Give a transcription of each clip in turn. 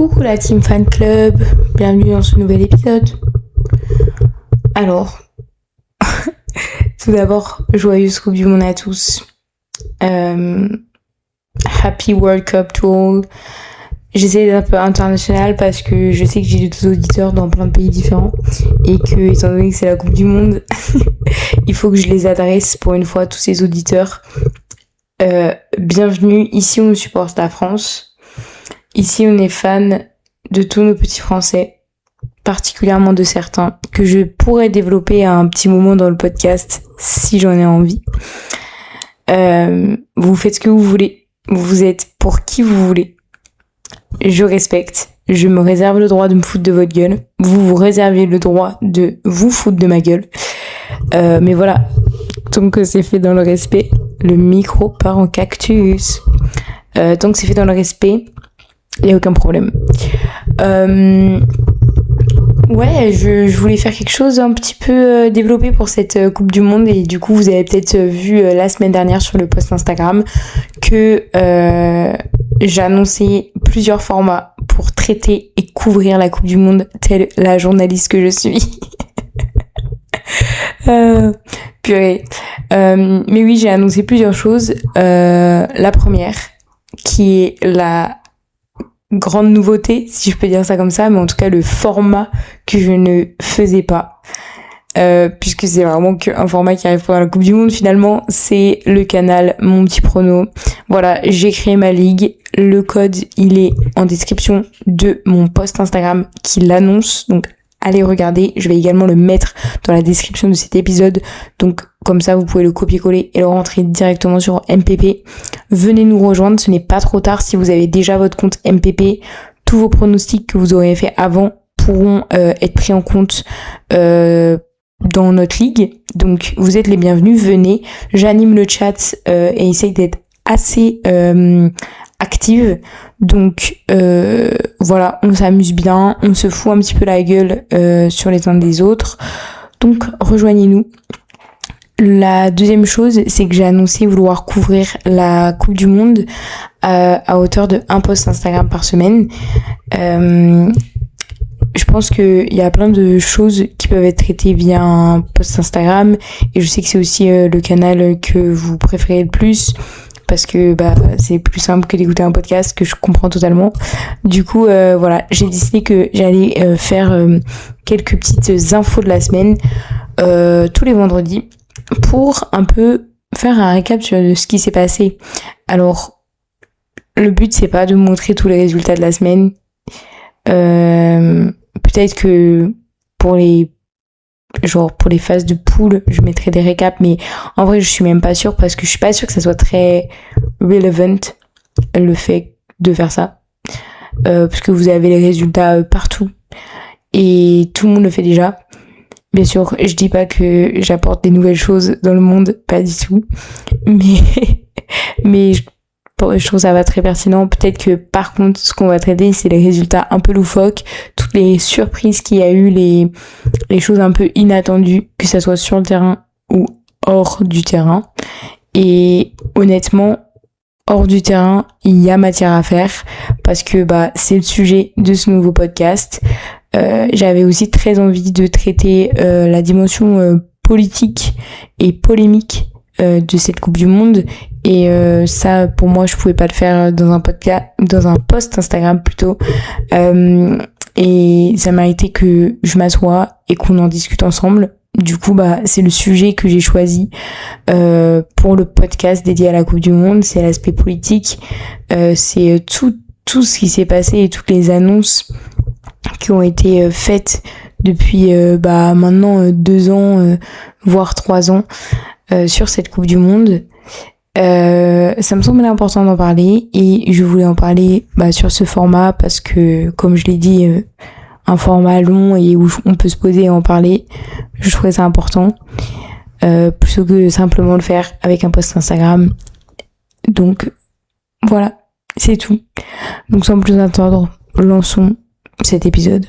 Coucou la team fan club, bienvenue dans ce nouvel épisode. Alors, tout d'abord, joyeuse Coupe du Monde à tous. Happy World Cup to all. J'essaie d'être un peu international parce que je sais que j'ai des auditeurs dans plein de pays différents et que, étant donné que c'est la Coupe du Monde, il faut que je les adresse pour une fois à tous ces auditeurs. Bienvenue, ici on supporte la France. Ici, on est fan de tous nos petits Français, particulièrement de certains, que je pourrais développer à un petit moment dans le podcast, si j'en ai envie. Vous faites ce que vous voulez, vous êtes pour qui vous voulez. Je respecte, je me réserve le droit de me foutre de votre gueule, vous vous réservez le droit de vous foutre de ma gueule. Mais voilà, tant que c'est fait dans le respect, le micro part en cactus. Tant que c'est fait dans le respect, il n'y a aucun problème. Ouais, je voulais faire quelque chose un petit peu développé pour cette Coupe du Monde et du coup vous avez peut-être vu la semaine dernière sur le post Instagram que j'ai annoncé plusieurs formats pour traiter et couvrir la Coupe du Monde telle la journaliste que je suis. Purée. Mais oui, j'ai annoncé plusieurs choses. La première, qui est la grande nouveauté, si je peux dire ça comme ça, mais en tout cas le format que je ne faisais pas, puisque c'est vraiment qu'un format qui arrive pendant la Coupe du Monde finalement, c'est le canal Mon Petit Prono. Voilà, j'ai créé ma ligue, le code il est en description de mon post Instagram qui l'annonce, donc allez regarder, je vais également le mettre dans la description de cet épisode, donc comme ça vous pouvez le copier-coller et le rentrer directement sur MPP. Venez nous rejoindre, ce n'est pas trop tard si vous avez déjà votre compte MPP. Tous vos pronostics que vous aurez fait avant pourront être pris en compte dans notre ligue. Donc vous êtes les bienvenus, venez. J'anime le chat et essaye d'être assez active. Donc voilà, on s'amuse bien, on se fout un petit peu la gueule sur les uns des autres. Donc rejoignez-nous. La deuxième chose, c'est que j'ai annoncé vouloir couvrir la Coupe du Monde à hauteur de 1 post Instagram par semaine. Je pense qu'il y a plein de choses qui peuvent être traitées via un post Instagram et je sais que c'est aussi le canal que vous préférez le plus parce que c'est plus simple que d'écouter un podcast, que je comprends totalement. Du coup, voilà, j'ai décidé que j'allais faire quelques petites infos de la semaine tous les vendredis pour un peu faire un récap sur ce qui s'est passé. Alors, le but c'est pas de montrer tous les résultats de la semaine. Peut-être que pour les phases de poule, je mettrai des récaps, mais en vrai, je suis même pas sûre parce que je suis pas sûre que ça soit très relevant le fait de faire ça. Parce que vous avez les résultats partout et tout le monde le fait déjà. Bien sûr, je dis pas que j'apporte des nouvelles choses dans le monde, pas du tout. Mais je trouve ça va très pertinent. Peut-être que par contre, ce qu'on va traiter, c'est les résultats un peu loufoques, toutes les surprises qu'il y a eu, les choses un peu inattendues, que ça soit sur le terrain ou hors du terrain. Et honnêtement, hors du terrain, il y a matière à faire parce que c'est le sujet de ce nouveau podcast. J'avais aussi très envie de traiter la dimension politique et polémique de cette Coupe du Monde et ça pour moi je pouvais pas le faire dans un podcast, dans un post Instagram plutôt, et ça m'a été que je m'assoie et qu'on en discute ensemble. Du coup c'est le sujet que j'ai choisi pour le podcast dédié à la Coupe du Monde, c'est l'aspect politique, c'est tout ce qui s'est passé et toutes les annonces qui ont été faites depuis maintenant 2 ans voire 3 ans sur cette Coupe du Monde. Ça me semblait important d'en parler et je voulais en parler sur ce format parce que comme je l'ai dit, un format long et où on peut se poser et en parler, je trouvais ça important plutôt que simplement le faire avec un post Instagram. Donc voilà, c'est tout. Donc sans plus attendre, lançons cet épisode.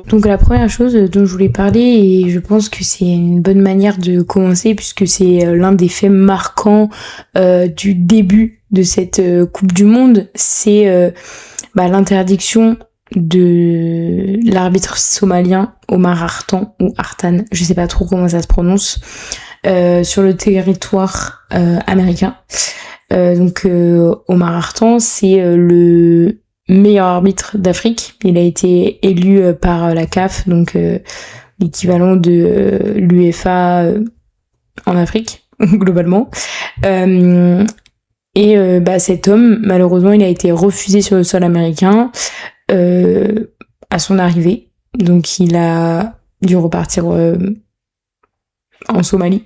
Donc la première chose dont je voulais parler, et je pense que c'est une bonne manière de commencer puisque c'est l'un des faits marquants du début de cette Coupe du Monde, c'est l'interdiction de l'arbitre somalien Omar Artan ou Artan, je sais pas trop comment ça se prononce, sur le territoire américain. Donc Omar Artan, c'est le meilleur arbitre d'Afrique. Il a été élu par la CAF, donc l'équivalent de l'UEFA en Afrique, globalement. Cet homme, malheureusement, il a été refusé sur le sol américain à son arrivée. Donc il a dû repartir en Somalie.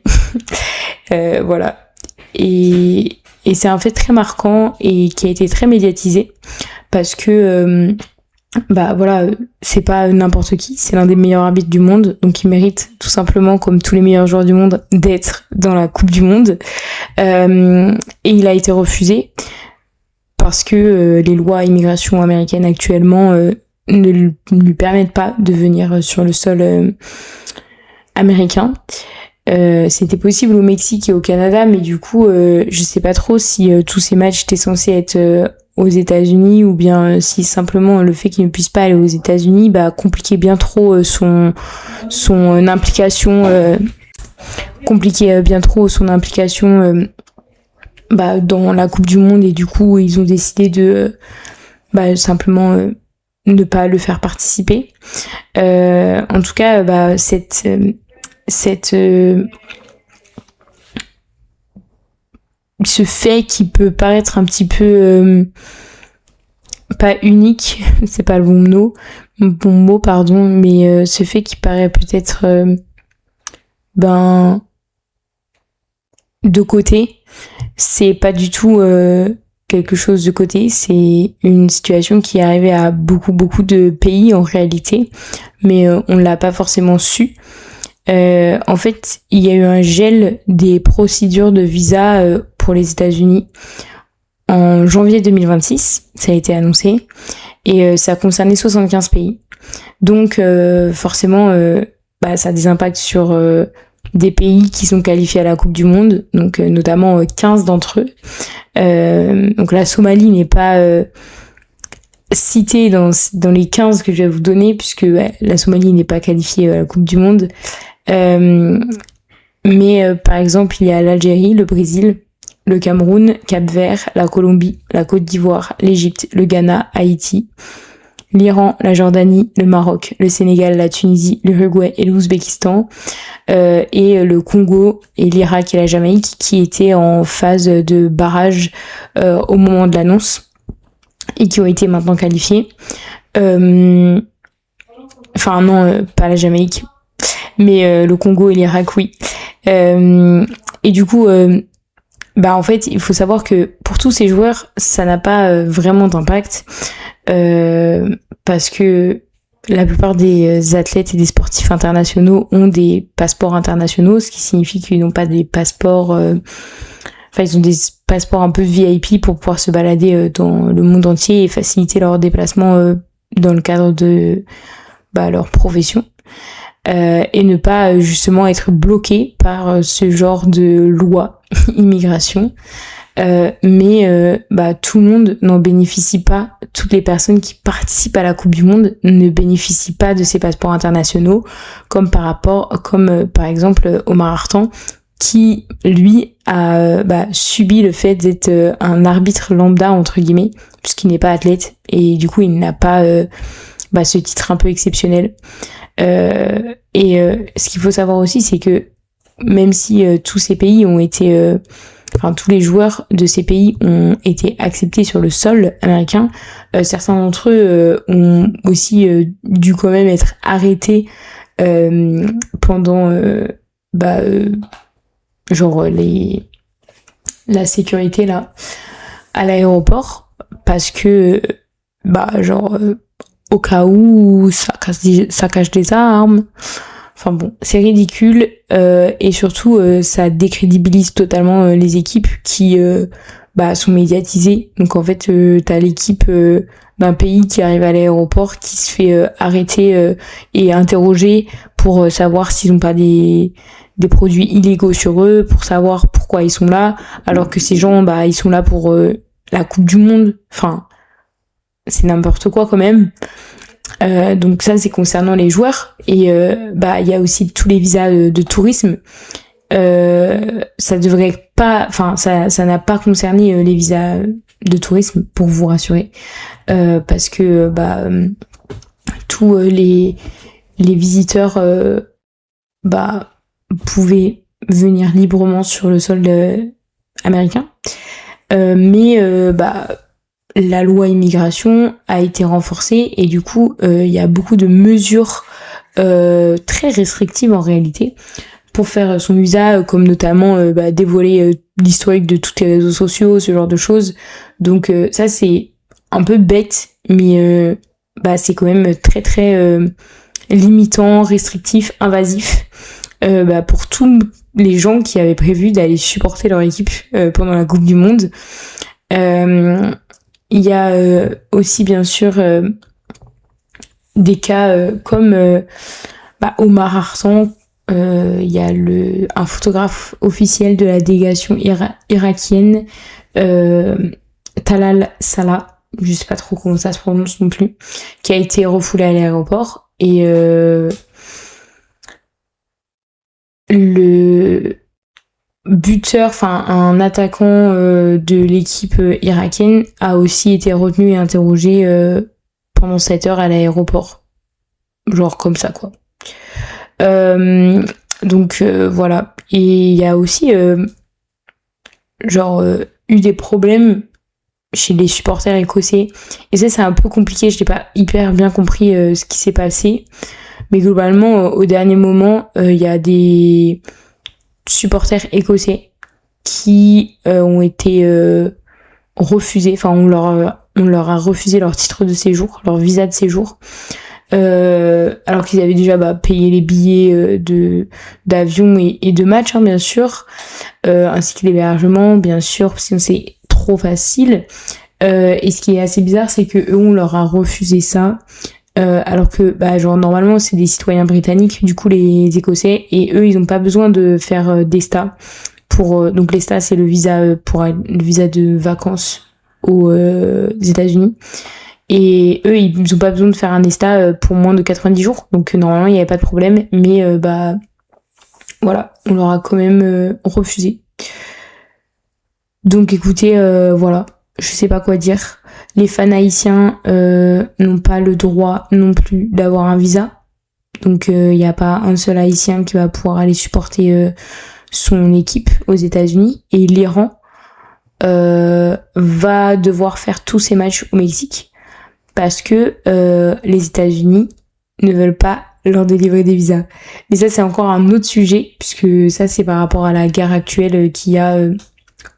Voilà. Et c'est un fait très marquant et qui a été très médiatisé parce que c'est pas n'importe qui, c'est l'un des meilleurs arbitres du monde, donc il mérite tout simplement, comme tous les meilleurs joueurs du monde, d'être dans la Coupe du Monde. Et il a été refusé parce que les lois immigration américaines actuellement ne lui permettent pas de venir sur le sol américain. C'était possible au Mexique et au Canada, mais du coup, je sais pas trop si tous ces matchs étaient censés être aux États-Unis ou bien si simplement le fait qu'il ne puisse pas aller aux États-Unis compliquait bien trop son implication dans la Coupe du Monde, et du coup ils ont décidé de simplement ne pas le faire participer. En tout cas, ce fait qui peut paraître un petit peu pas unique, c'est pas le bon mot, pardon, mais ce fait qui paraît peut-être de côté, c'est pas du tout quelque chose de côté, c'est une situation qui est arrivée à beaucoup de pays en réalité, mais on l'a pas forcément su. En fait, il y a eu un gel des procédures de visa pour les États-Unis en janvier 2026, ça a été annoncé, et ça concernait 75 pays. Donc forcément, ça a des impacts sur des pays qui sont qualifiés à la Coupe du Monde, donc notamment 15 d'entre eux. Donc la Somalie n'est pas citée dans les 15 que je vais vous donner, puisque la Somalie n'est pas qualifiée à la Coupe du Monde. Mais par exemple, il y a l'Algérie, le Brésil, le Cameroun, Cap-Vert, la Colombie, la Côte d'Ivoire, l'Égypte, le Ghana, Haïti, l'Iran, la Jordanie, le Maroc, le Sénégal, la Tunisie, l'Uruguay et l'Ouzbékistan, et le Congo et l'Irak et la Jamaïque qui étaient en phase de barrage au moment de l'annonce et qui ont été maintenant qualifiés. Pas la Jamaïque, mais le Congo et l'Irak, oui. Et du coup, en fait, il faut savoir que pour tous ces joueurs, ça n'a pas vraiment d'impact, parce que la plupart des athlètes et des sportifs internationaux ont des passeports internationaux, ce qui signifie qu'ils n'ont pas des passeports... ils ont des passeports un peu VIP pour pouvoir se balader dans le monde entier et faciliter leur déplacement dans le cadre de leur profession. Et ne pas justement être bloqué par ce genre de loi immigration. Mais tout le monde n'en bénéficie pas. Toutes les personnes qui participent à la Coupe du Monde ne bénéficient pas de ces passeports internationaux, comme par exemple Omar Artan, qui lui a subi le fait d'être un arbitre lambda entre guillemets, puisqu'il n'est pas athlète et du coup il n'a pas ce titre un peu exceptionnel. Ce qu'il faut savoir aussi, c'est que même si tous ces pays ont été tous les joueurs de ces pays ont été acceptés sur le sol américain, certains d'entre eux ont aussi dû quand même être arrêtés pendant la sécurité là à l'aéroport, parce que au cas où ça cache des armes. Enfin bon, c'est ridicule, et surtout ça décrédibilise totalement les équipes qui sont médiatisés. Donc en fait, t'as l'équipe d'un pays qui arrive à l'aéroport, qui se fait arrêter et interroger pour savoir s'ils ont pas des produits illégaux sur eux, pour savoir pourquoi ils sont là, alors que ces gens, ils sont là pour la Coupe du Monde. Enfin, c'est n'importe quoi quand même. Donc ça, c'est concernant les joueurs. Et il y a aussi tous les visas de tourisme. Ça devrait pas, enfin ça n'a pas concerné les visas de tourisme, pour vous rassurer, parce que tous les visiteurs pouvaient venir librement sur le sol américain, mais la loi immigration a été renforcée et du coup il y a beaucoup de mesures très restrictives en réalité pour faire son visa, comme notamment dévoiler l'historique de tous les réseaux sociaux, ce genre de choses. Donc ça c'est un peu bête, mais c'est quand même très très limitant, restrictif, invasif pour tous les gens qui avaient prévu d'aller supporter leur équipe pendant la Coupe du Monde. Il y a aussi bien sûr des cas comme Omar Arsan. Il y a un photographe officiel de la délégation irakienne, Talal Salah, je sais pas trop comment ça se prononce non plus, qui a été refoulé à l'aéroport. Et le buteur, enfin un attaquant de l'équipe irakienne, a aussi été retenu et interrogé pendant 7 heures à l'aéroport. Genre comme ça, quoi. Donc voilà. Et il y a aussi eu des problèmes chez les supporters écossais. Et ça, c'est un peu compliqué. Je n'ai pas hyper bien compris ce qui s'est passé. Mais globalement, au dernier moment, il y a des supporters écossais qui ont été refusés. Enfin, on leur a refusé leur titre de séjour, leur visa de séjour. Alors qu'ils avaient déjà payé les billets d'avion et de match, bien sûr, ainsi que l'hébergement, bien sûr, sinon c'est trop facile. Et ce qui est assez bizarre, c'est que eux, on leur a refusé ça, alors que normalement c'est des citoyens britanniques, du coup les Écossais, et eux ils ont pas besoin de faire d'ESTA pour donc l'ESTA c'est le visa le visa de vacances aux États-Unis. Et eux, ils n'ont pas besoin de faire un ESTA pour moins de 90 jours. Donc normalement, il n'y avait pas de problème. Mais voilà, on leur a quand même refusé. Donc écoutez, voilà, je sais pas quoi dire. Les fans haïtiens n'ont pas le droit non plus d'avoir un visa. Donc il n'y a pas un seul haïtien qui va pouvoir aller supporter son équipe aux États-Unis. Et l'Iran va devoir faire tous ses matchs au Mexique. Parce que les États-Unis ne veulent pas leur délivrer des visas. Mais ça, c'est encore un autre sujet, puisque ça, c'est par rapport à la guerre actuelle qu'il y a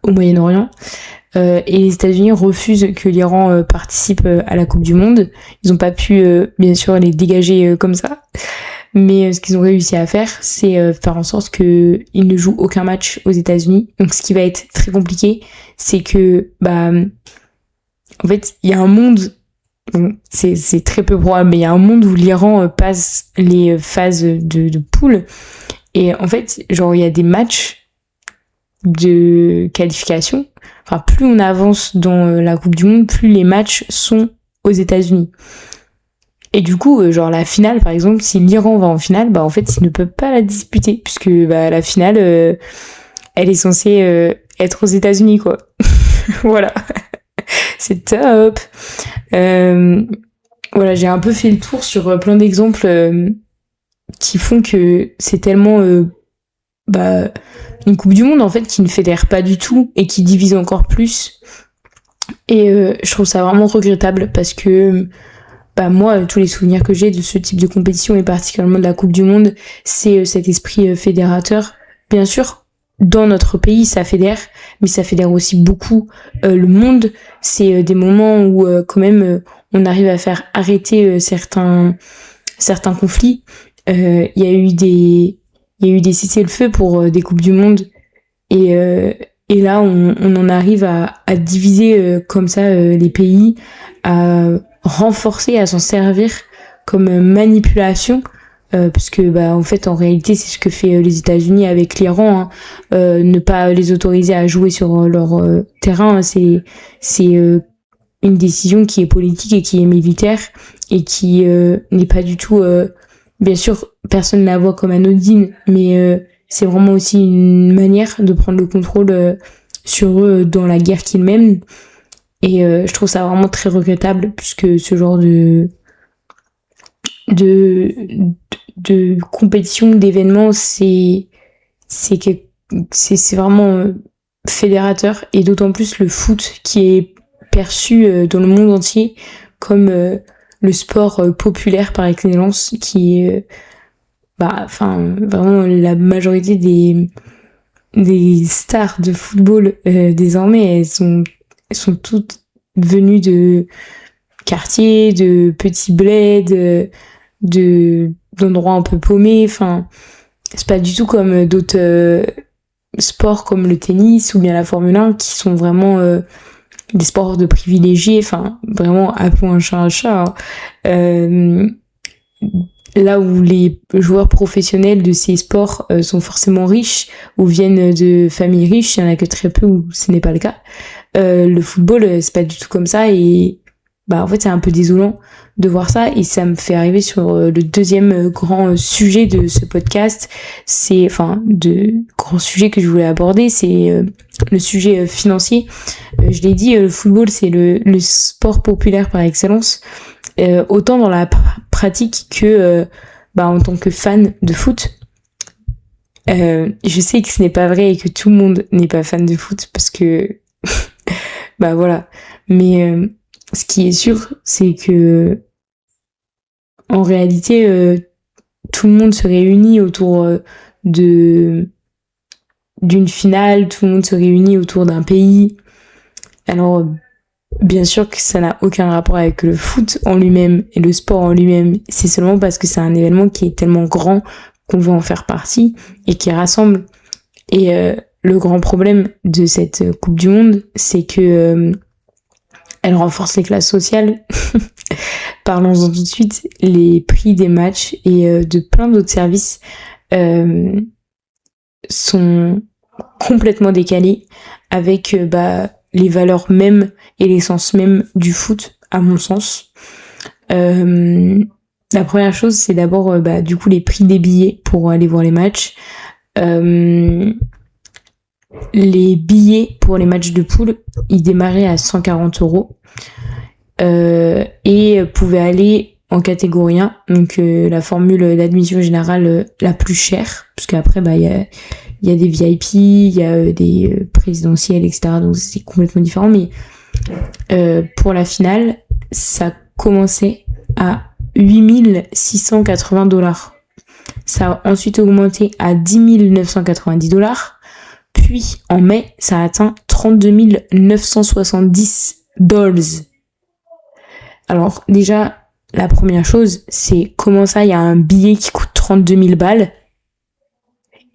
au Moyen-Orient. Et les États-Unis refusent que l'Iran participe à la Coupe du Monde. Ils n'ont pas pu, bien sûr, les dégager comme ça. Mais ce qu'ils ont réussi à faire, c'est faire en sorte qu'ils ne jouent aucun match aux États-Unis. Donc, ce qui va être très compliqué, c'est que, en fait, il y a un monde. Bon, c'est très peu probable, mais il y a un monde où l'Iran passe les phases de poule. Et en fait, il y a des matchs de qualification. Enfin, plus on avance dans la Coupe du Monde, plus les matchs sont aux États-Unis. Et du coup, la finale, par exemple, si l'Iran va en finale, en fait, ils ne peuvent pas la disputer, puisque la finale, elle est censée être aux États-Unis, quoi. Voilà. C'est top. Voilà, j'ai un peu fait le tour sur plein d'exemples qui font que c'est tellement une Coupe du Monde en fait qui ne fédère pas du tout et qui divise encore plus. Et je trouve ça vraiment regrettable parce que moi, tous les souvenirs que j'ai de ce type de compétition et particulièrement de la Coupe du Monde, c'est cet esprit fédérateur. Bien sûr, dans notre pays, ça fédère, mais ça fédère aussi beaucoup le monde. C'est des moments où quand même on arrive à faire arrêter certains conflits. Il y a eu des cessez-le-feu pour des coupes du monde et Et là, on en arrive à diviser comme ça les pays, à renforcer, à s'en servir comme manipulation. Parce que en fait en réalité c'est ce que fait les États-Unis avec l'Iran, hein. Ne pas les autoriser à jouer sur leur terrain, hein, c'est une décision qui est politique et qui est militaire et qui n'est pas du tout bien sûr personne ne la voit comme anodine, mais c'est vraiment aussi une manière de prendre le contrôle sur eux dans la guerre qu'ils mènent. Et je trouve ça vraiment très regrettable puisque ce genre de compétition, d'événements, c'est vraiment fédérateur, et d'autant plus le foot qui est perçu dans le monde entier comme le sport populaire par excellence, qui est vraiment la majorité des stars de football désormais, elles sont toutes venues de quartiers, de petits bleds, d'endroits un peu paumés. Enfin, c'est pas du tout comme d'autres sports comme le tennis ou bien la Formule 1 qui sont vraiment des sports de privilégiés. Enfin, vraiment, appelons un chat un chat, hein. Là où les joueurs professionnels de ces sports sont forcément riches ou viennent de familles riches, il y en a que très peu où ce n'est pas le cas. Le football, c'est pas du tout comme ça, et en fait c'est un peu désolant de voir ça, et ça me fait arriver sur le deuxième grand sujet de ce podcast. De grands sujets que je voulais aborder, c'est le sujet financier. Je l'ai dit, le football c'est le sport populaire par excellence, autant dans la pratique que en tant que fan de foot. Je sais que ce n'est pas vrai et que tout le monde n'est pas fan de foot parce que voilà, mais ce qui est sûr, c'est que en réalité tout le monde se réunit autour d'une finale, tout le monde se réunit autour d'un pays. Alors bien sûr que ça n'a aucun rapport avec le foot en lui-même et le sport en lui-même, c'est seulement parce que c'est un événement qui est tellement grand qu'on veut en faire partie et qui rassemble. Et le grand problème de cette Coupe du Monde, c'est que elle renforce les classes sociales. Parlons-en tout de suite. Les prix des matchs et de plein d'autres services sont complètement décalés avec les valeurs mêmes et l'essence même du foot, à mon sens. La première chose, c'est d'abord du coup les prix des billets pour aller voir les matchs. Les billets pour les matchs de poule, ils démarraient à 140 € et pouvaient aller en catégorie 1, donc la formule d'admission générale la plus chère, parce qu'après il y a des VIP, il y a des présidentielles, etc. Donc c'est complètement différent, mais pour la finale, ça commençait à 8680 $. Ça a ensuite augmenté à 10 990 $. Puis, en mai, ça a atteint 32 970 $. Alors, déjà, la première chose, c'est comment ça, il y a un billet qui coûte 32 000 balles.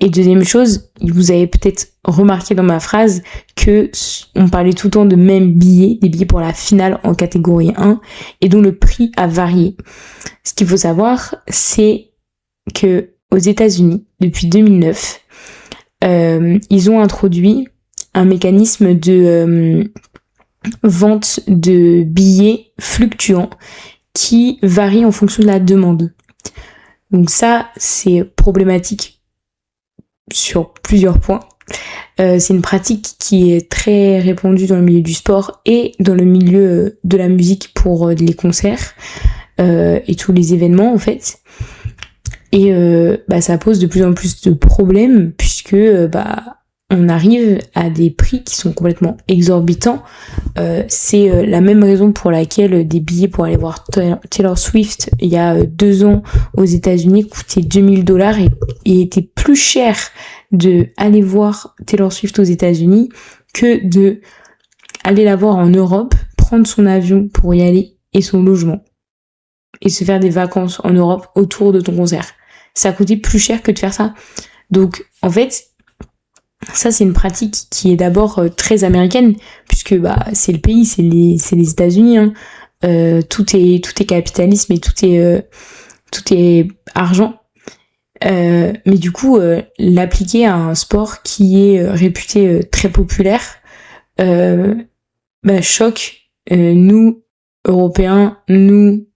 Et deuxième chose, vous avez peut-être remarqué dans ma phrase que on parlait tout le temps de même billets, des billets pour la finale en catégorie 1, et dont le prix a varié. Ce qu'il faut savoir, c'est que aux États-Unis, depuis 2009, ils ont introduit un mécanisme de vente de billets fluctuants qui varie en fonction de la demande. Donc ça, c'est problématique sur plusieurs points. C'est une pratique qui est très répandue dans le milieu du sport et dans le milieu de la musique pour les concerts et tous les événements en fait. Et ça pose de plus en plus de problèmes puisque on arrive à des prix qui sont complètement exorbitants. C'est la même raison pour laquelle des billets pour aller voir Taylor Swift il y a 2 ans aux États-Unis coûtaient 2000 $ et étaient plus cher de aller voir Taylor Swift aux États-Unis que de aller la voir en Europe, prendre son avion pour y aller et son logement et se faire des vacances en Europe autour de ton concert. Ça a coûté plus cher que de faire ça. Donc en fait, Ça, c'est une pratique qui est d'abord très américaine, puisque bah c'est le pays, c'est les États-Unis. Hein. Tout est capitalisme et tout est argent. Mais du coup, l'appliquer à un sport qui est réputé très populaire, bah, choque nous Européens, nous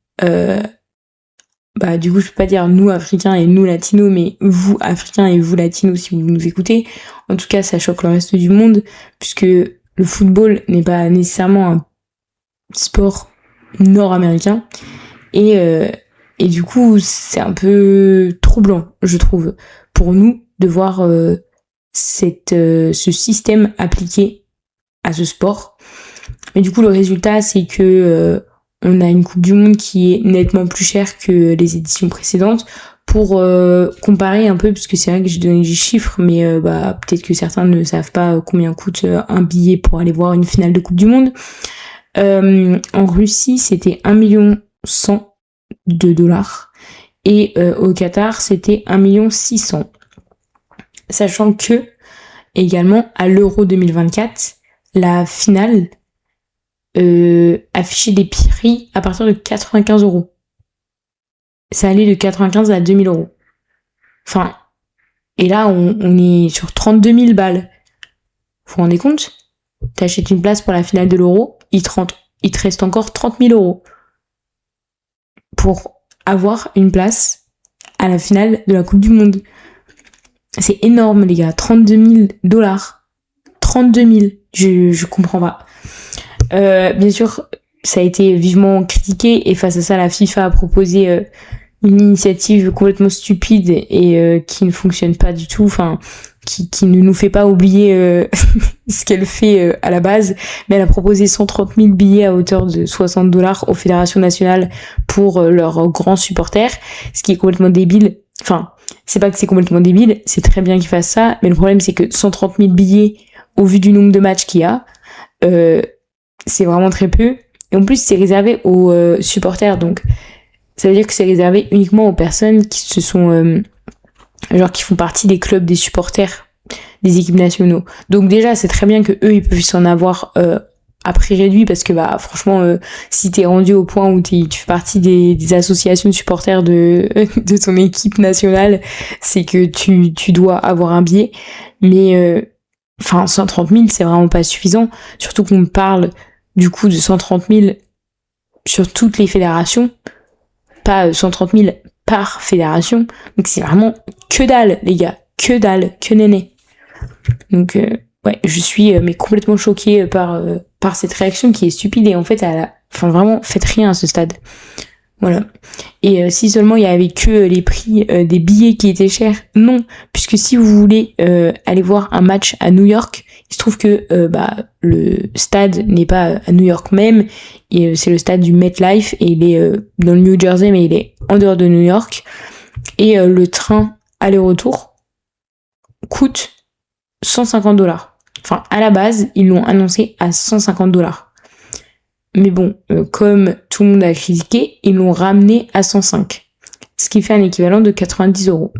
bah du coup je peux pas dire nous Africains et nous Latinos, mais vous Africains et vous Latinos si vous nous écoutez. En tout cas, ça choque le reste du monde, puisque le football n'est pas nécessairement un sport nord-américain. Et du coup, c'est un peu troublant, je trouve, pour nous de voir ce système appliqué à ce sport. Mais du coup, le résultat, c'est que on a une Coupe du Monde qui est nettement plus chère que les éditions précédentes. Pour comparer un peu, parce que c'est vrai que j'ai donné des chiffres, mais bah peut-être que certains ne savent pas combien coûte un billet pour aller voir une finale de Coupe du Monde. En Russie, c'était 1,1 million et au Qatar, c'était 1,6 million. Sachant que, également, à l'Euro 2024, la finale affichait des prix à partir de 95 €. Ça allait de 95 à 2000 €. Enfin, et là, on est sur 32 000 balles. Vous vous rendez compte? T'achètes une place pour la finale de l'Euro, il te reste encore 30 000 € pour avoir une place à la finale de la Coupe du Monde. C'est énorme, les gars. 32 000 $. 32 000. Je comprends pas. Bien sûr, ça a été vivement critiqué et face à ça, la FIFA a proposé une initiative complètement stupide et qui ne fonctionne pas du tout. Enfin, qui ne nous fait pas oublier ce qu'elle fait à la base, mais elle a proposé 130 000 billets à hauteur de 60 $ aux fédérations nationales pour leurs grands supporters, ce qui est complètement débile. Enfin, c'est pas que c'est complètement débile, c'est très bien qu'ils fassent ça, mais le problème c'est que 130 000 billets, au vu du nombre de matchs qu'il y a, c'est vraiment très peu. Et en plus, c'est réservé aux supporters, donc ça veut dire que c'est réservé uniquement aux personnes qui se sont genre qui font partie des clubs des supporters des équipes nationaux. Donc déjà, c'est très bien que eux ils peuvent s'en avoir à prix réduit, parce que bah franchement si t'es rendu au point où tu fais partie des associations de supporters de ton équipe nationale, c'est que tu dois avoir un billet. Mais enfin 130 000 c'est vraiment pas suffisant, surtout qu'on parle du coup de 130 000 sur toutes les fédérations, pas 130 000 par fédération. Donc c'est vraiment que dalle, les gars, que dalle, que néné. Donc ouais, je suis mais complètement choquée par cette réaction qui est stupide, et en fait enfin vraiment faites rien à ce stade. Voilà. Et si seulement il y avait que les prix des billets qui étaient chers, non, puisque si vous voulez aller voir un match à New York, il se trouve que bah le stade n'est pas à New York même, et c'est le stade du MetLife, et il est dans le New Jersey, mais il est en dehors de New York, et le train aller-retour coûte 150 $. Enfin, à la base, ils l'ont annoncé à 150 $. Mais bon, comme tout le monde a critiqué, ils l'ont ramené à 105. Ce qui fait un équivalent de 90 €.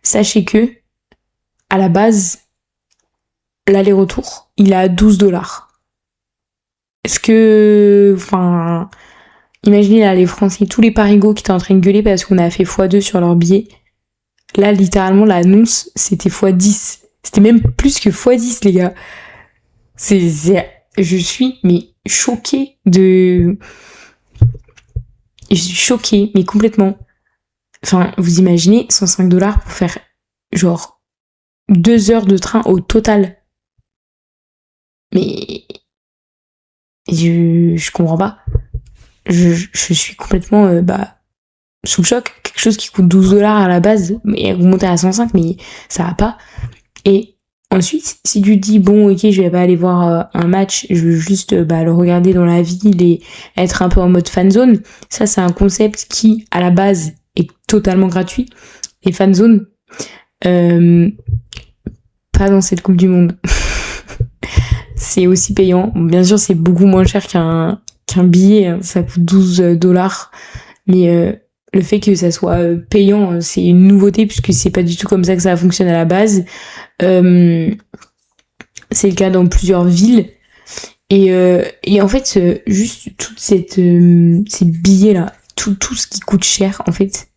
Sachez que, à la base, l'aller-retour, il est à 12 $. Est-ce que... Enfin... Imaginez là, les Français, tous les parigots qui étaient en train de gueuler parce qu'on a fait x2 sur leur billet. Là, littéralement, l'annonce, c'était x10. C'était même plus que x10, les gars. Je suis, mais, choquée de... Je suis choquée, mais complètement. Enfin, vous imaginez 105 $ pour faire, genre, 2 heures de train au total. Mais... Je comprends pas. Je suis complètement, sous le choc. Quelque chose qui coûte 12 $ à la base, et remonter à 105, mais ça va pas. Et ensuite, si tu te dis, bon, ok, je vais pas aller voir un match, je veux juste le regarder dans la ville et être un peu en mode fanzone, ça, c'est un concept qui, à la base, est totalement gratuit. Et fanzone, pas dans cette Coupe du Monde. C'est aussi payant. Bien sûr, c'est beaucoup moins cher qu'un billet, ça coûte 12 $. Mais le fait que ça soit payant, c'est une nouveauté puisque c'est pas du tout comme ça que ça fonctionne à la base. C'est le cas dans plusieurs villes. Et en fait, juste toute ces billets là, tout ce qui coûte cher, en fait,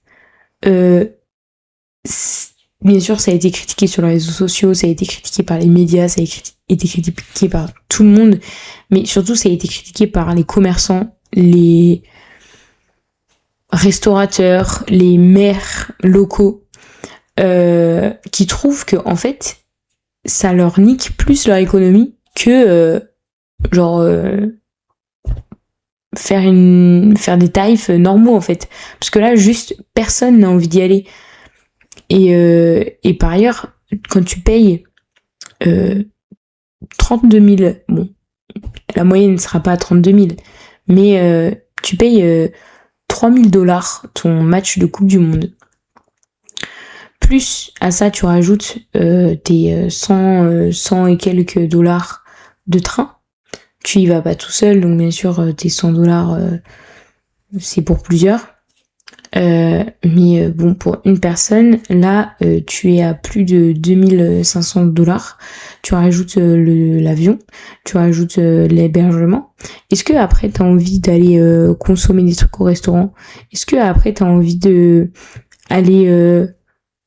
bien sûr, ça a été critiqué sur les réseaux sociaux, ça a été critiqué par les médias, ça a été critiqué par tout le monde, mais surtout ça a été critiqué par les commerçants, les restaurateurs, les maires locaux, qui trouvent que en fait, ça leur nique plus leur économie que faire des tarifs normaux en fait, parce que là juste personne n'a envie d'y aller. Et par ailleurs, quand tu payes 32 000, bon, la moyenne ne sera pas à 32 000, mais tu payes 3 000 $ ton match de Coupe du Monde. Plus à ça, tu rajoutes tes 100 et quelques dollars de train. Tu y vas pas tout seul, donc bien sûr, tes 100 $, c'est pour plusieurs. Mais bon, pour une personne, là, tu es à plus de 2500 $. Tu rajoutes l'avion, tu rajoutes l'hébergement. Est-ce que après t'as envie d'aller consommer des trucs au restaurant? Est-ce que après t'as envie de aller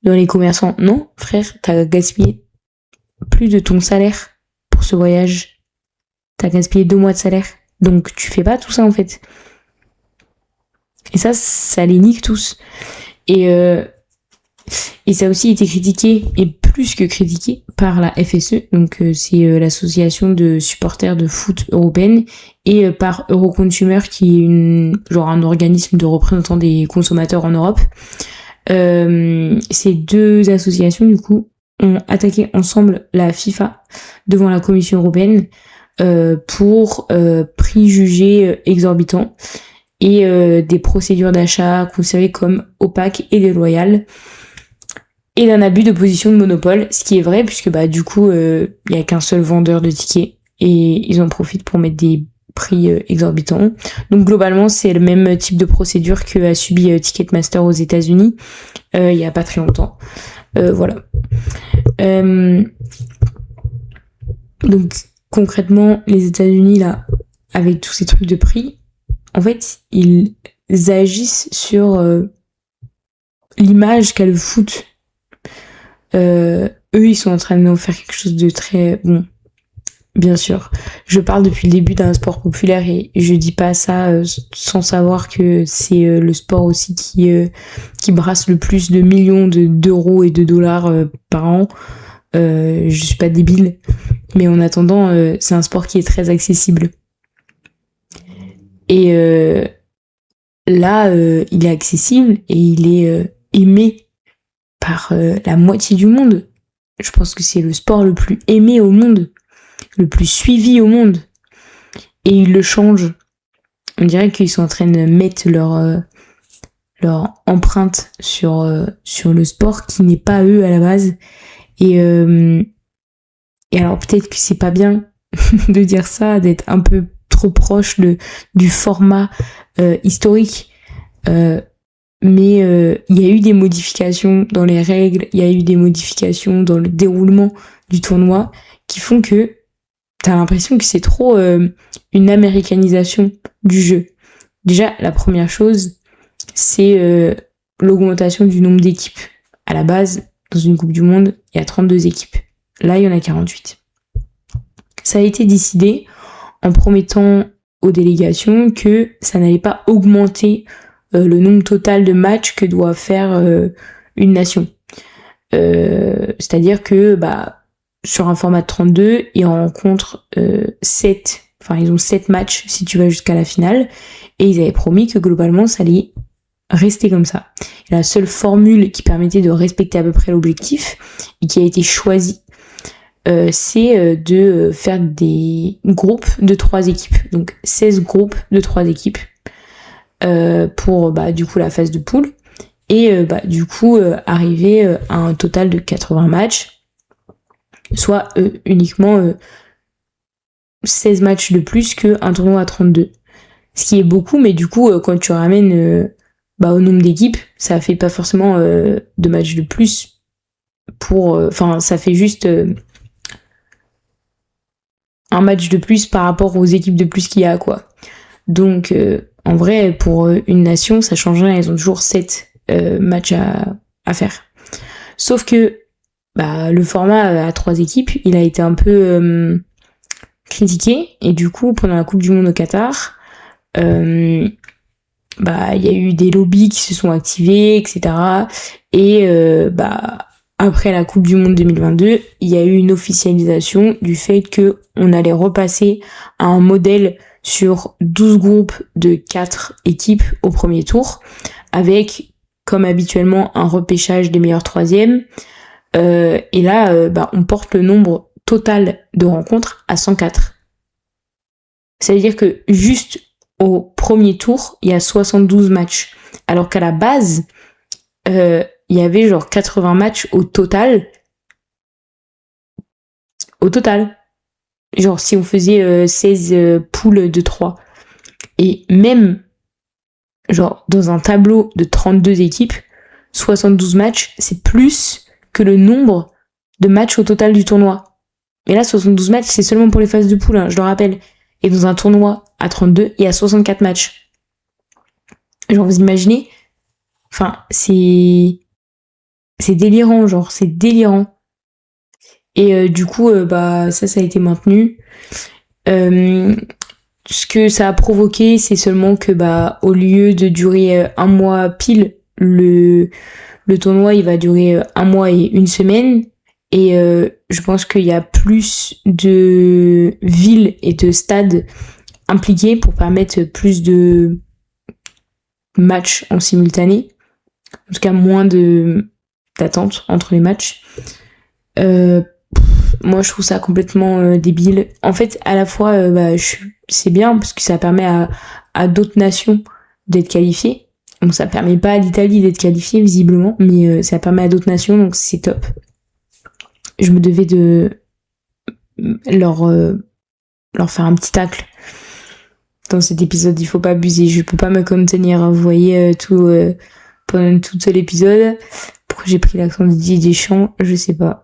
dans les commerçants? Non, frère, t'as gaspillé plus de ton salaire pour ce voyage. T'as gaspillé 2 mois de salaire. Donc tu fais pas tout ça en fait. Et ça les nique tous. Et ça a aussi été critiqué, et plus que critiqué, par la FSE, donc c'est l'association de supporters de foot européenne, et par Euroconsumer, qui est un organisme de représentants des consommateurs en Europe. Ces deux associations, du coup, ont attaqué ensemble la FIFA devant la Commission européenne pour prix jugés exorbitants et des procédures d'achat considérées comme opaques et déloyales, et d'un abus de position de monopole, ce qui est vrai puisque du coup il y a qu'un seul vendeur de tickets et ils en profitent pour mettre des prix exorbitants. Donc globalement c'est le même type de procédure que a subi Ticketmaster aux États-Unis il y a pas très longtemps. Voilà. Donc concrètement les États-Unis là, avec tous ces trucs de prix, en fait ils agissent sur l'image qu'a le foot. Eux ils sont en train de faire quelque chose de très bon. Bien sûr, je parle depuis le début d'un sport populaire et je dis pas ça sans savoir que c'est le sport aussi qui brasse le plus de millions d'euros et de dollars par an. Je suis pas débile, mais en attendant, c'est un sport qui est très accessible. Et là, il est accessible et il est aimé par la moitié du monde. Je pense que c'est le sport le plus aimé au monde, le plus suivi au monde, et ils le changent. On dirait qu'ils sont en train de mettre leur empreinte sur le sport qui n'est pas eux à la base. Et alors peut-être que c'est pas bien de dire ça, d'être un peu trop proche du format historique, mais il y a eu des modifications dans les règles, il y a eu des modifications dans le déroulement du tournoi qui font que t'as l'impression que c'est trop une américanisation du jeu. Déjà, la première chose, c'est l'augmentation du nombre d'équipes. À la base, dans une Coupe du Monde, il y a 32 équipes. Là, il y en a 48. Ça a été décidé en promettant aux délégations que ça n'allait pas augmenter le nombre total de matchs que doit faire une nation. C'est-à-dire que sur un format de 32, ils rencontrent 7 matchs si tu vas jusqu'à la finale, et ils avaient promis que globalement ça allait rester comme ça. Et la seule formule qui permettait de respecter à peu près l'objectif et qui a été choisie, c'est de faire des groupes de 3 équipes, donc 16 groupes de 3 équipes pour du coup la phase de poule, et du coup arriver à un total de 80 matchs, soit uniquement 16 matchs de plus qu'un tournoi à 32. Ce qui est beaucoup, mais du coup, quand tu ramènes au nombre d'équipes, ça fait pas forcément de matchs de plus pour... Enfin, ça fait juste un match de plus par rapport aux équipes de plus qu'il y a, quoi. Donc, en vrai, pour une nation, ça change rien. Ils ont toujours 7 matchs à faire. Sauf que le format à 3 équipes, il a été un peu critiqué. Et du coup, pendant la Coupe du Monde au Qatar, il y a eu des lobbies qui se sont activés, etc. Et après la Coupe du Monde 2022, il y a eu une officialisation du fait que on allait repasser à un modèle sur 12 groupes de 4 équipes au premier tour, avec, comme habituellement, un repêchage des meilleurs troisièmes. Et là, on porte le nombre total de rencontres à 104. Ça veut dire que juste au premier tour, il y a 72 matchs. Alors qu'à la base, il y avait genre 80 matchs au total. Au total. Genre si on faisait 16 poules de 3. Et même, genre dans un tableau de 32 équipes, 72 matchs, c'est plus que le nombre de matchs au total du tournoi. Mais là, 72 matchs, c'est seulement pour les phases de poule, hein, je le rappelle. Et dans un tournoi à 32, il y a 64 matchs. Genre, vous imaginez? Enfin, c'est délirant, genre, c'est délirant. Et du coup, ça a été maintenu. Ce que ça a provoqué, c'est seulement que, au lieu de durer un mois pile, le tournoi, il va durer un mois et une semaine. Et je pense qu'il y a plus de villes et de stades impliqués pour permettre plus de matchs en simultané. En tout cas, moins d'attente entre les matchs. Moi, je trouve ça complètement débile. En fait, à la fois, c'est bien parce que ça permet à d'autres nations d'être qualifiées. Bon, ça permet pas à l'Italie d'être qualifiée, visiblement, mais ça permet à d'autres nations, donc c'est top. Je me devais de leur faire un petit tacle dans cet épisode. Il faut pas abuser, je peux pas me contenir. Vous voyez pendant tout l'épisode. Pourquoi j'ai pris l'accent de Didier Deschamps, je sais pas.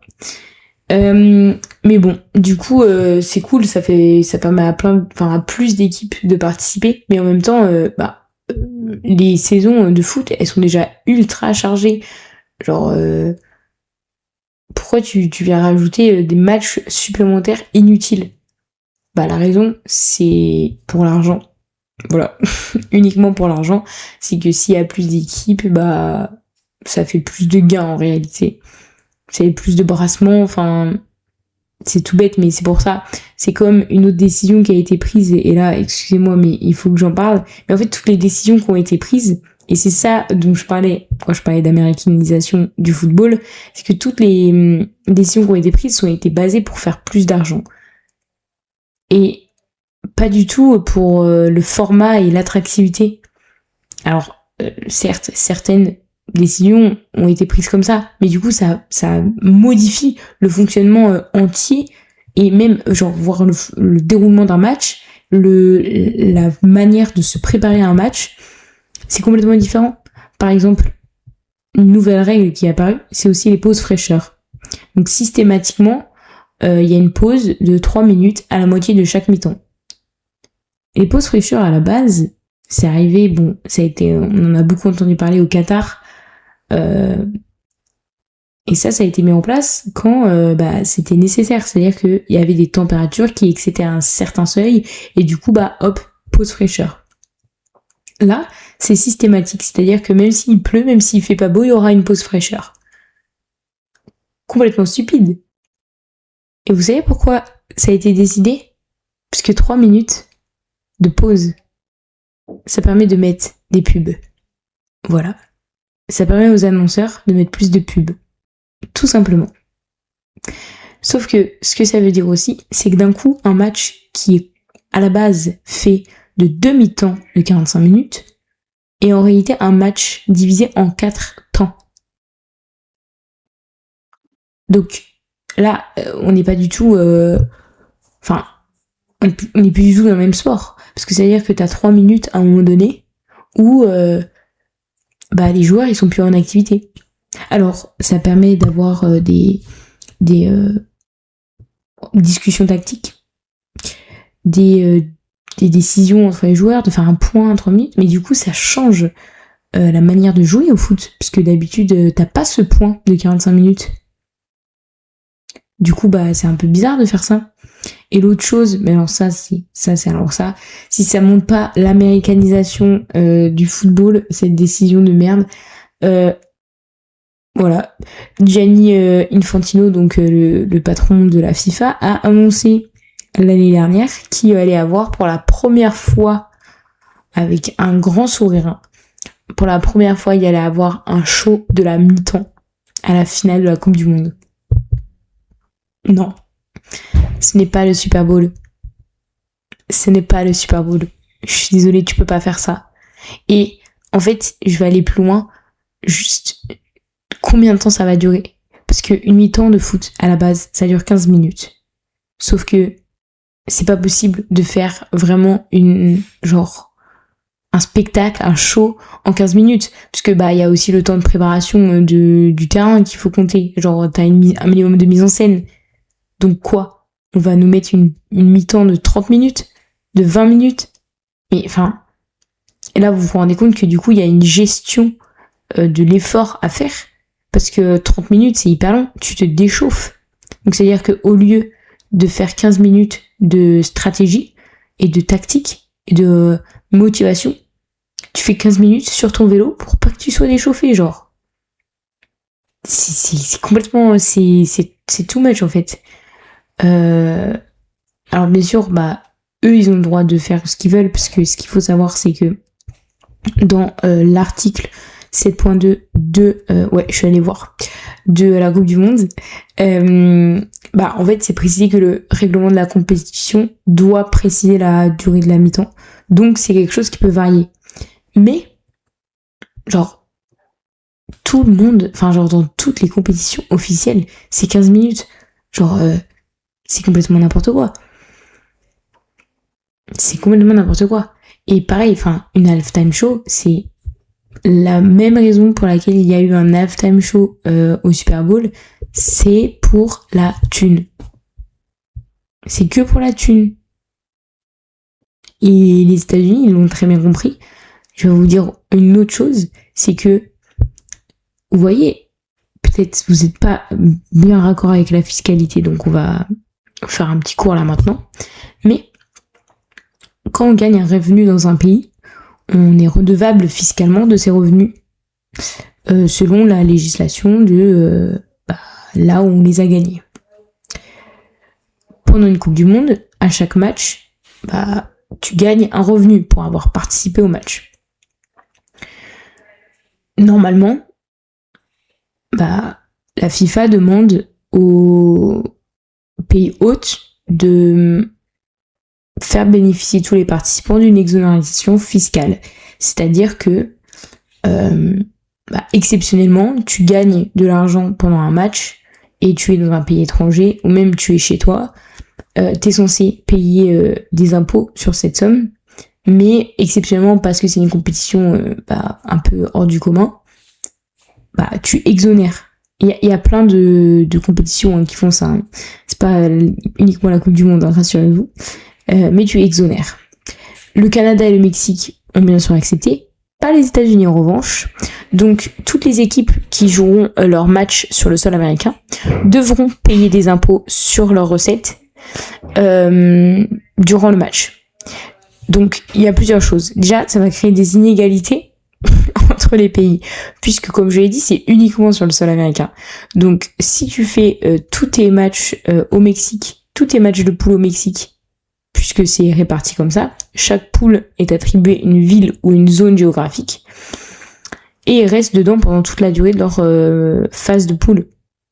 Mais bon, du coup, c'est cool, ça permet à plus d'équipes de participer, mais en même temps, les saisons de foot, elles sont déjà ultra chargées. Genre, pourquoi tu viens rajouter des matchs supplémentaires inutiles? La raison, c'est pour l'argent. Voilà, uniquement pour l'argent. C'est que s'il y a plus d'équipes, ça fait plus de gains en réalité. Ça fait plus de brassements, enfin, c'est tout bête, mais c'est pour ça. C'est comme une autre décision qui a été prise, et là, excusez-moi, mais il faut que j'en parle. Mais en fait, toutes les décisions qui ont été prises, et c'est ça dont je parlais quand je parlais d'américanisation du football, c'est que toutes les décisions qui ont été prises ont été basées pour faire plus d'argent. Et pas du tout pour le format et l'attractivité. Alors, certes, certaines décisions ont été prises comme ça, mais du coup, ça modifie le fonctionnement entier, et même, genre, voir le déroulement d'un match, la manière de se préparer à un match, c'est complètement différent. Par exemple, une nouvelle règle qui est apparue, c'est aussi les pauses fraîcheurs. Donc, systématiquement, il y a une pause de 3 minutes à la moitié de chaque mi-temps. Les pauses fraîcheurs, à la base, c'est arrivé, on en a beaucoup entendu parler au Qatar, et ça a été mis en place quand c'était nécessaire, c'est-à-dire qu'il y avait des températures qui excédaient un certain seuil, et du coup, pause fraîcheur. Là, c'est systématique, c'est-à-dire que même s'il pleut, même s'il fait pas beau, il y aura une pause fraîcheur. Complètement stupide. Et vous savez pourquoi ça a été décidé? Parce que 3 minutes de pause, ça permet de mettre des pubs. Voilà. Ça permet aux annonceurs de mettre plus de pubs. Tout simplement. Sauf que ce que ça veut dire aussi, c'est que d'un coup, un match qui est à la base fait de 2 mi-temps de 45 minutes est en réalité un match divisé en 4 temps. Donc là, on n'est pas du tout... on n'est plus du tout dans le même sport. Parce que ça veut dire que t'as 3 minutes à un moment donné où les joueurs ils sont plus en activité. Alors ça permet d'avoir des discussions tactiques, des décisions entre les joueurs, de faire un point en 3 minutes, mais du coup ça change la manière de jouer au foot, puisque d'habitude t'as pas ce point de 45 minutes. Du coup c'est un peu bizarre de faire ça. Et l'autre chose, mais alors si ça montre pas l'américanisation du football, cette décision de merde, voilà. Gianni Infantino, donc le patron de la FIFA, a annoncé l'année dernière qu'il allait avoir pour la première fois, avec un grand sourire, pour la première fois, il allait avoir un show de la mi-temps à la finale de la Coupe du Monde. Non. Ce n'est pas le Super Bowl. Ce n'est pas le Super Bowl. Je suis désolée, tu peux pas faire ça. Et en fait, je vais aller plus loin. Juste, combien de temps ça va durer? Parce qu'une mi-temps de foot, à la base, ça dure 15 minutes. Sauf que c'est pas possible de faire vraiment un spectacle, un show en 15 minutes. Parce que y a aussi le temps de préparation du terrain qu'il faut compter. Genre, t'as un minimum de mise en scène. Donc quoi? On va nous mettre une mi-temps de 30 minutes, de 20 minutes. Et enfin, et là vous vous rendez compte que du coup il y a une gestion de l'effort à faire, parce que 30 minutes c'est hyper long, tu te déchauffes. Donc c'est à dire que au lieu de faire 15 minutes de stratégie et de tactique et de motivation, tu fais 15 minutes sur ton vélo pour pas que tu sois déchauffé, genre. C'est complètement, c'est too much en fait. Alors bien sûr, eux ils ont le droit de faire ce qu'ils veulent, parce que ce qu'il faut savoir c'est que dans l'article 7.2 je suis allée voir, de la Coupe du Monde, en fait c'est précisé que le règlement de la compétition doit préciser la durée de la mi-temps, donc c'est quelque chose qui peut varier. Mais tout le monde, dans toutes les compétitions officielles, c'est 15 minutes. C'est complètement n'importe quoi. C'est complètement n'importe quoi. Et pareil, une halftime show, c'est la même raison pour laquelle il y a eu un halftime show au Super Bowl, c'est pour la thune. C'est que pour la thune. Et les États-Unis, ils l'ont très bien compris. Je vais vous dire une autre chose, c'est que, vous voyez, peut-être vous n'êtes pas bien raccord avec la fiscalité, donc on va faire un petit cours là maintenant. Mais quand on gagne un revenu dans un pays, on est redevable fiscalement de ces revenus selon la législation de là où on les a gagnés. Pendant une Coupe du Monde, à chaque match, tu gagnes un revenu pour avoir participé au match. Normalement, la FIFA demande aux pays hôtes de faire bénéficier tous les participants d'une exonération fiscale. C'est-à-dire que, exceptionnellement, tu gagnes de l'argent pendant un match et tu es dans un pays étranger, ou même tu es chez toi, t'es censé payer des impôts sur cette somme, mais exceptionnellement, parce que c'est une compétition un peu hors du commun, tu exonères. Il y a plein de compétitions qui font ça. Hein. C'est pas uniquement la Coupe du Monde, rassurez-vous. Mais tu exonères. Le Canada et le Mexique ont bien sûr accepté. Pas les États-Unis en revanche. Donc toutes les équipes qui joueront leur match sur le sol américain devront payer des impôts sur leurs recettes durant le match. Donc il y a plusieurs choses. Déjà, ça va créer des inégalités entre les pays, puisque comme je l'ai dit, c'est uniquement sur le sol américain. Donc si tu fais tous tes matchs au Mexique, tous tes matchs de poule au Mexique, puisque c'est réparti comme ça, chaque poule est attribuée une ville ou une zone géographique, et restent dedans pendant toute la durée de leur phase de poule.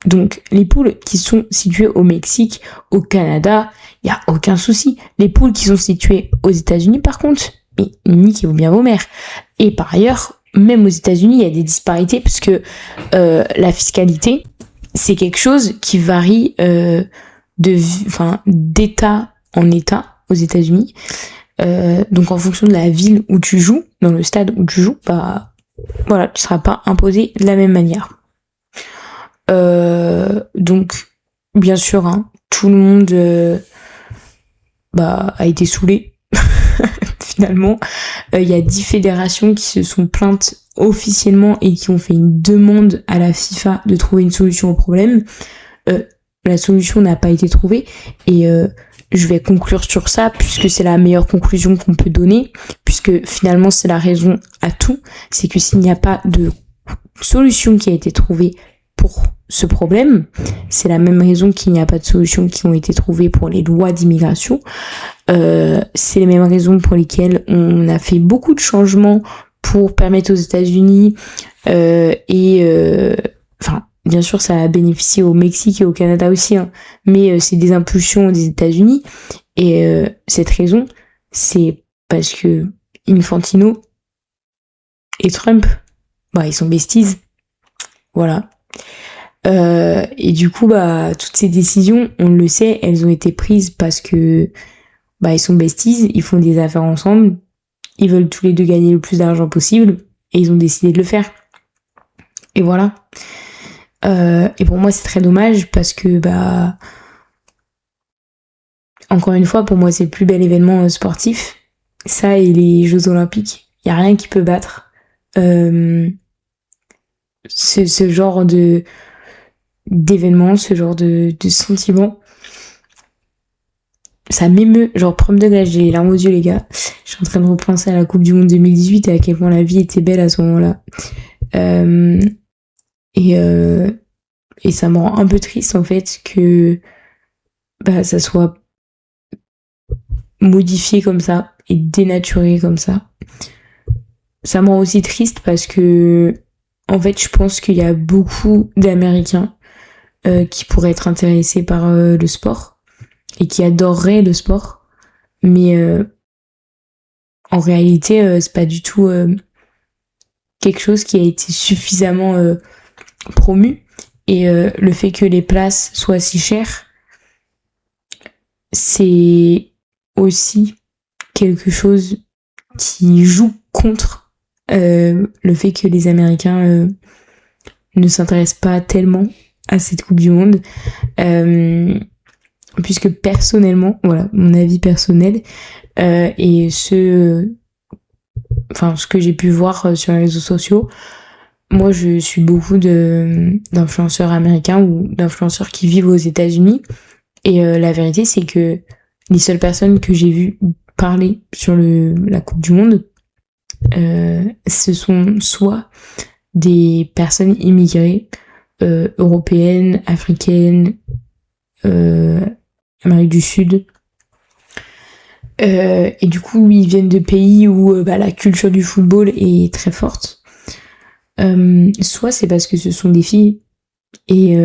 Donc les poules qui sont situées au Mexique, au Canada, il n'y a aucun souci. Les poules qui sont situées aux États-Unis, par contre, mais niquez-vous bien vos mères. Et par ailleurs, même aux États-Unis, il y a des disparités, parce que la fiscalité, c'est quelque chose qui varie d'État en État aux États-Unis. Donc en fonction de la ville où tu joues, dans le stade où tu joues, voilà, tu seras pas imposé de la même manière. Donc, bien sûr, hein, tout le monde a été saoulé. Finalement, il y a 10 fédérations qui se sont plaintes officiellement et qui ont fait une demande à la FIFA de trouver une solution au problème. La solution n'a pas été trouvée et je vais conclure sur ça puisque c'est la meilleure conclusion qu'on peut donner, puisque finalement c'est la raison à tout, c'est que s'il n'y a pas de solution qui a été trouvée pour ce problème, c'est la même raison qu'il n'y a pas de solution qui ont été trouvées pour les lois d'immigration. C'est les mêmes raisons pour lesquelles on a fait beaucoup de changements pour permettre aux États-Unis bien sûr ça a bénéficié au Mexique et au Canada aussi, hein, mais c'est des impulsions des États-Unis et cette raison c'est parce que Infantino et Trump, ils sont besties, voilà. Et du coup, toutes ces décisions, on le sait, elles ont été prises parce que ils sont besties, ils font des affaires ensemble, ils veulent tous les deux gagner le plus d'argent possible, et ils ont décidé de le faire. Et voilà. Et pour moi, c'est très dommage parce que, encore une fois, pour moi, c'est le plus bel événement sportif. Ça et les Jeux Olympiques. Il n'y a rien qui peut battre ce genre d'événement, ce genre de sentiment. Ça m'émeut, genre premier degré, j'ai les larmes aux yeux les gars. Je suis en train de repenser à la Coupe du Monde 2018 et à quel point la vie était belle à ce moment-là. Et ça me rend un peu triste en fait que ça soit modifié comme ça et dénaturé comme ça. Ça me rend aussi triste parce que en fait je pense qu'il y a beaucoup d'Américains qui pourraient être intéressés par le sport et qui adoreraient le sport, mais en réalité c'est pas du tout quelque chose qui a été suffisamment promu, et le fait que les places soient si chères, c'est aussi quelque chose qui joue contre le fait que les Américains ne s'intéressent pas tellement à cette Coupe du Monde, puisque personnellement, voilà, mon avis personnel, et ce que j'ai pu voir sur les réseaux sociaux, moi je suis beaucoup d'influenceurs américains ou d'influenceurs qui vivent aux États-Unis, et la vérité c'est que les seules personnes que j'ai vues parler sur la Coupe du Monde, ce sont soit des personnes immigrées, européennes, africaines, Amérique du Sud, et du coup ils viennent de pays où la culture du football est très forte, soit c'est parce que ce sont des filles et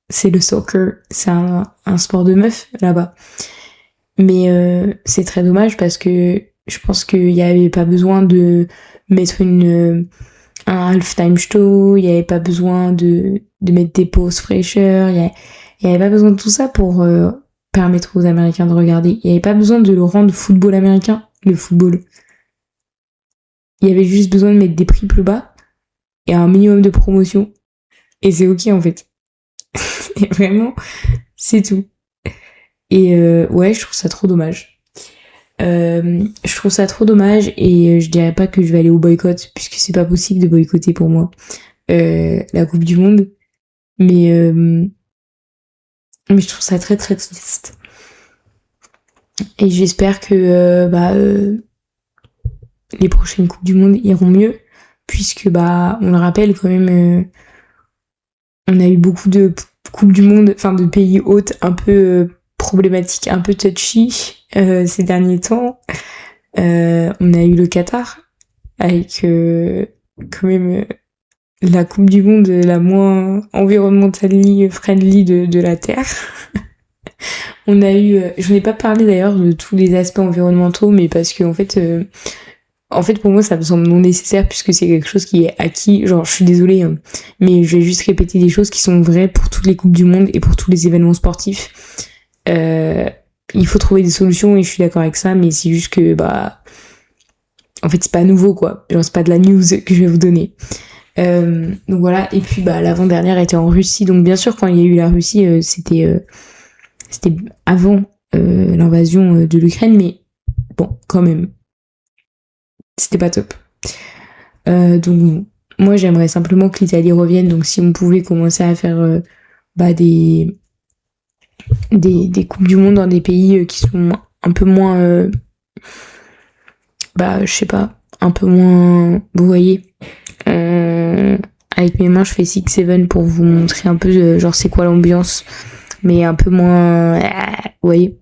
c'est le soccer, c'est un sport de meuf là-bas, mais c'est très dommage parce que je pense qu'il n'y avait pas besoin de mettre un halftime show, il n'y avait pas besoin de mettre des pauses fraîcheurs, il n'y avait pas besoin de tout ça pour permettre aux Américains de regarder. Il n'y avait pas besoin de le rendre football américain, le football. Il y avait juste besoin de mettre des prix plus bas et un minimum de promotion. Et c'est ok en fait. Et vraiment, c'est tout. Et je trouve ça trop dommage. Je trouve ça trop dommage, et je dirais pas que je vais aller au boycott, puisque c'est pas possible de boycotter pour moi la Coupe du Monde. Mais je trouve ça très très triste. Et j'espère que les prochaines Coupes du Monde iront mieux, puisque on le rappelle quand même, on a eu beaucoup de Coupes du Monde, de pays hôtes un peu problématiques, un peu touchy ces derniers temps. On a eu le Qatar avec quand même la Coupe du Monde la moins environnementally friendly de la Terre. On a eu, je n'ai pas parlé d'ailleurs de tous les aspects environnementaux, mais parce que en fait pour moi ça me semble non nécessaire, puisque c'est quelque chose qui est acquis. Genre je suis désolée, hein, mais je vais juste répéter des choses qui sont vraies pour toutes les Coupes du Monde et pour tous les événements sportifs. Il faut trouver des solutions et je suis d'accord avec ça, mais c'est juste que En fait, c'est pas nouveau, quoi. Genre, c'est pas de la news que je vais vous donner. Donc voilà. Et puis, l'avant-dernière était en Russie. Donc, bien sûr, quand il y a eu la Russie, c'était avant l'invasion de l'Ukraine. Mais bon, quand même, c'était pas top. Donc, moi, j'aimerais simplement que l'Italie revienne. Donc, si on pouvait commencer à faire des coupes du monde dans des pays qui sont un peu moins... je sais pas, un peu moins... Vous voyez, avec mes mains, je fais 6-7 pour vous montrer un peu, genre, c'est quoi l'ambiance. Mais un peu moins... vous voyez.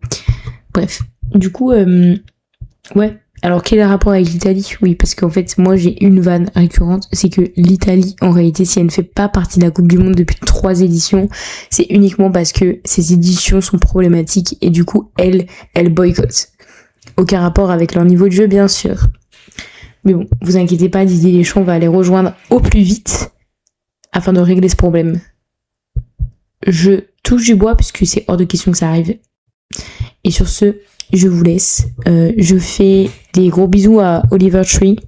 Bref. Du coup, ouais. Alors, quel est le rapport avec l'Italie ? Oui, parce qu'en fait, moi, j'ai une vanne récurrente. C'est que l'Italie, en réalité, si elle ne fait pas partie de la Coupe du Monde depuis 3 éditions, c'est uniquement parce que ces éditions sont problématiques et du coup, elle boycotte. Aucun rapport avec leur niveau de jeu, bien sûr. Mais bon, vous inquiétez pas, Didier Deschamps va les rejoindre au plus vite afin de régler ce problème. Je touche du bois puisque c'est hors de question que ça arrive. Et sur ce, je vous laisse. Je fais des gros bisous à Oliver Tree.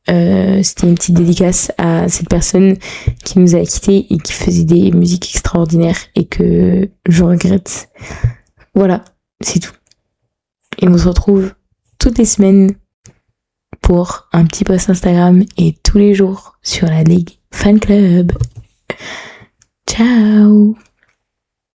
C'était une petite dédicace à cette personne qui nous a quittés et qui faisait des musiques extraordinaires et que je regrette. Voilà, c'est tout. Et on se retrouve toutes les semaines pour un petit post Instagram et tous les jours sur la Ligue Fan Club. Ciao!